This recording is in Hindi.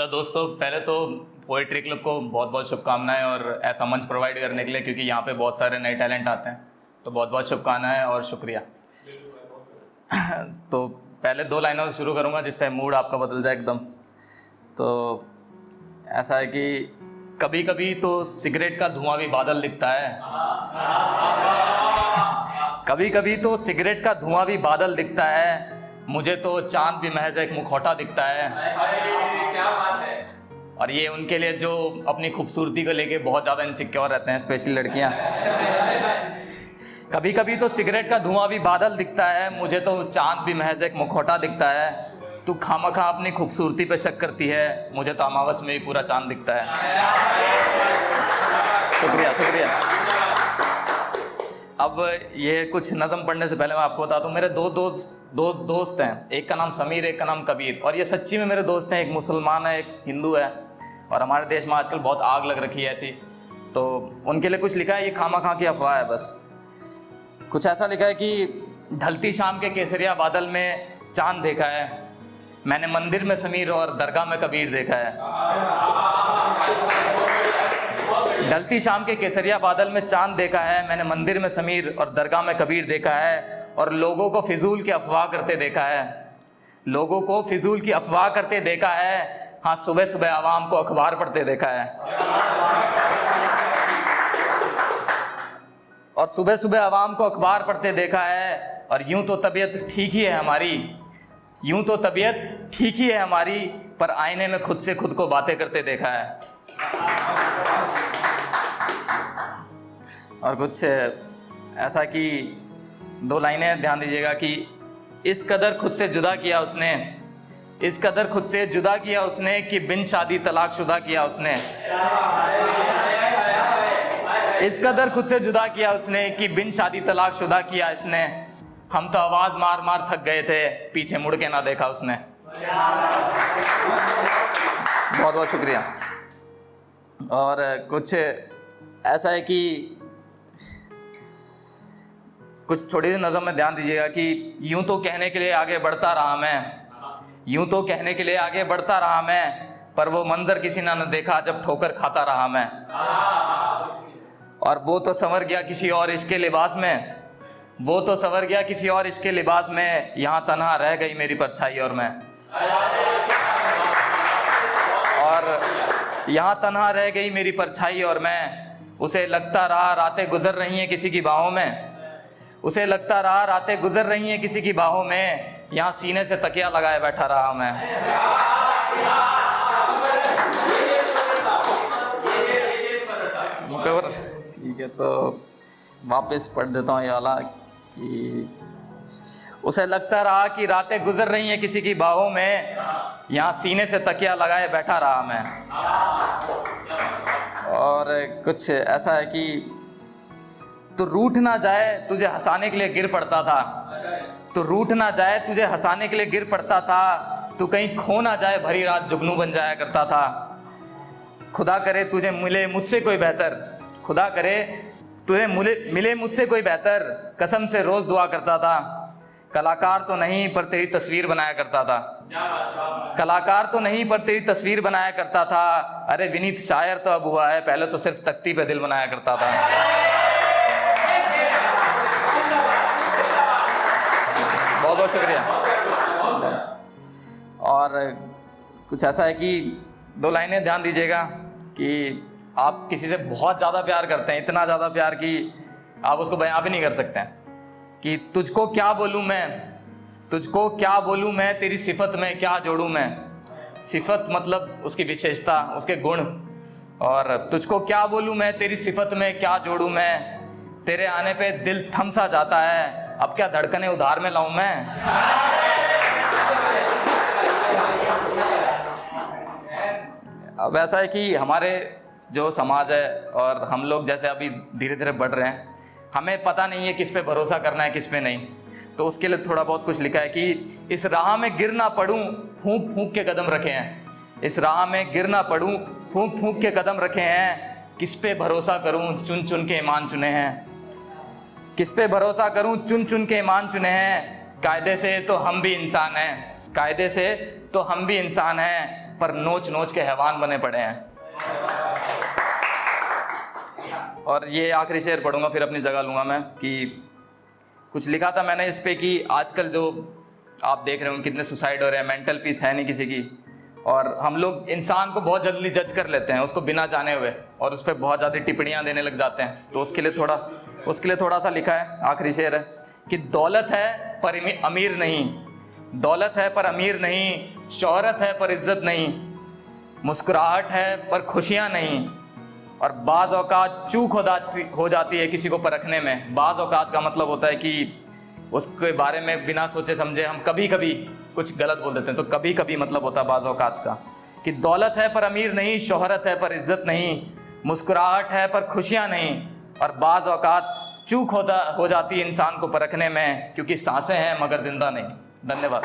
हेलो दोस्तों, पहले तो पोएट्री क्लब को बहुत बहुत शुभकामनाएं और ऐसा मंच प्रोवाइड करने के लिए, क्योंकि यहाँ पे बहुत सारे नए टैलेंट आते हैं। तो बहुत बहुत शुभकामनाएं और शुक्रिया। तो पहले 2 लाइनों से शुरू करूँगा जिससे मूड आपका बदल जाए एकदम। तो ऐसा है कि कभी कभी तो सिगरेट का धुआं भी बादल दिखता है, कभी कभी तो सिगरेट का धुआं भी बादल दिखता है, मुझे तो चांद भी महज एक मुखौटा दिखता है। क्या बात है। और ये उनके लिए जो अपनी खूबसूरती को लेके बहुत ज़्यादा इनसिक्योर रहते हैं, स्पेशली लड़कियां। कभी कभी तो सिगरेट का धुआं भी बादल दिखता है, मुझे तो चांद भी महज एक मुखौटा दिखता है। तू खामखा अपनी खूबसूरती पे शक करती है, मुझे तो अमावस में ही पूरा चांद दिखता है। शुक्रिया शुक्रिया। अब ये कुछ नज़म पढ़ने से पहले मैं आपको बता दूं, मेरे दो दोस्त हैं, एक का नाम समीर, एक का नाम कबीर। और ये सच्ची में मेरे दोस्त हैं, एक मुसलमान है, एक हिंदू है। और हमारे देश में आजकल बहुत आग लग रखी है ऐसी। तो उनके लिए कुछ लिखा है, ये खामा की अफवाह है बस। कुछ ऐसा लिखा है कि ढलती शाम के केसरिया बादल में चांद देखा है, मैंने मंदिर में समीर और दरगाह में कबीर देखा है। ढलती शाम के केसरिया बादल में चांद देखा है, मैंने मंदिर में समीर और दरगाह में कबीर देखा है। और लोगों को फिजूल की अफवाह करते देखा है, लोगों को फिजूल की अफवाह करते देखा है। हाँ, सुबह सुबह आवाम को अखबार पढ़ते देखा है। और सुबह सुबह आवाम को अखबार पढ़ते देखा है। और यूं तो तबीयत ठीक ही है हमारी, यूं तो तबीयत ठीक ही है हमारी, पर आईने में खुद से खुद को बातें करते देखा है। और कुछ ऐसा कि 2 लाइनें ध्यान दीजिएगा कि इस कदर खुद से जुदा किया उसने, इस कदर खुद से जुदा किया उसने कि बिन शादी तलाक शुदा किया उसने। इस कदर खुद से जुदा किया उसने कि बिन शादी तलाक शुदा किया इसने। हम तो आवाज मार मार थक गए थे, पीछे मुड़ के ना देखा उसने। बहुत बहुत शुक्रिया। और कुछ ऐसा है कि कुछ छोटी सी नज़म में ध्यान दीजिएगा कि यूं तो कहने के लिए आगे बढ़ता रहा मैं, यूं तो कहने के लिए आगे बढ़ता रहा मैं, पर वो मंजर किसी ने न देखा जब ठोकर खाता रहा मैं। और वो तो संवर गया किसी और इश्क के लिबास में, वो तो संवर गया किसी और इश्क के लिबास में, यहाँ तन्हा रह गई मेरी परछाई और मैं। और यहाँ तन्हा रह गई मेरी परछाई और मैं, उसे लगता रहा रातें गुजर रही हैं किसी की बाहों में, उसे लगता रहा रातें गुजर रही हैं किसी की बाहों में, यहाँ सीने से तकिया लगाए बैठा रहा मैं। ठीक है, तो वापस पढ़ देता हूँ ये वाला कि उसे लगता रहा कि रातें गुजर रही हैं किसी की बाहों में, यहाँ सीने से तकिया लगाए बैठा रहा मैं। और कुछ ऐसा है कि तो रूठ ना जाए तुझे हंसाने के लिए गिर पड़ता था, तो रूठ ना जाए तुझे हंसाने के लिए गिर पड़ता था, तू कहीं खो ना जाए भरी रात जुगनू बन जाया करता था। खुदा करे तुझे मिले मुझसे कोई बेहतर, खुदा करे तुझे मिले मुझसे कोई बेहतर, कसम से रोज दुआ करता था। कलाकार तो नहीं पर तेरी तस्वीर बनाया करता था, कलाकार तो नहीं पर तेरी तस्वीर बनाया करता था। अरे विनीत शायर तो अब हुआ है, पहले तो सिर्फ तख्ती पे दिल बनाया करता था। बहुत बहुत शुक्रिया। और कुछ ऐसा है कि 2 लाइनें ध्यान दीजिएगा कि आप किसी से बहुत ज़्यादा प्यार करते हैं, इतना ज़्यादा प्यार कि आप उसको बयां भी नहीं कर सकते हैं। कि तुझको क्या बोलूँ मैं, तुझको क्या बोलूँ मैं, तेरी सिफत में क्या जोड़ूँ मैं। सिफत मतलब उसकी विशेषता, उसके गुण। और तुझको क्या बोलूँ मैं, तेरी सिफत में क्या जोड़ूँ मैं, तेरे आने पे दिल थम सा जाता है, अब क्या धड़कने उधार में लाऊं मैं। अब ऐसा है कि हमारे जो समाज है और हम लोग जैसे अभी धीरे धीरे बढ़ रहे हैं, हमें पता नहीं है किस पे भरोसा करना है किस पे नहीं। तो उसके लिए थोड़ा बहुत कुछ लिखा है कि इस राह में गिर ना पड़ूं फूंक फूंक के कदम रखे हैं, इस राह में गिर ना पड़ूं फूंक फूंक के कदम रखे हैं, किस पे भरोसा करूं चुन चुन के ईमान चुने हैं, किस पे भरोसा करूं चुन चुन के ईमान चुने हैं। कायदे से तो हम भी इंसान हैं, कायदे से तो हम भी इंसान हैं, पर नोच नोच के हैवान बने पड़े हैं। और ये आखिरी शेर पढ़ूंगा फिर अपनी जगह लूँगा मैं, कि कुछ लिखा था मैंने इस पे कि आजकल जो आप देख रहे हो कितने सुसाइड हो रहे हैं, मेंटल पीस है नहीं किसी की, और हम लोग इंसान को बहुत जल्दी जज कर लेते हैं उसको बिना जाने हुए, और उस पर बहुत ज़्यादा टिप्पणियाँ देने लग जाते हैं। तो उसके लिए थोड़ा सा लिखा है, आखिरी शेर है कि दौलत है पर अमीर नहीं, दौलत है पर अमीर नहीं, शोहरत है पर इज्जत नहीं, मुस्कुराहट है पर खुशियाँ नहीं, और बाज़ औक़ात चूक हो जाती है किसी को परखने में। बाज़ औक़ात का मतलब होता है कि उसके बारे में बिना सोचे समझे हम कभी कभी कुछ गलत बोल देते हैं, तो कभी कभी मतलब होता है बाज़ औक़ात का कि दौलत है पर अमीर नहीं, शोहरत है पर इज्जत नहीं, मुस्कुराहट है पर खुशियाँ नहीं, और बाज़ औक़ात चूक हो जाती है इंसान को परखने में, क्योंकि सांसें हैं मगर ज़िंदा नहीं। धन्यवाद।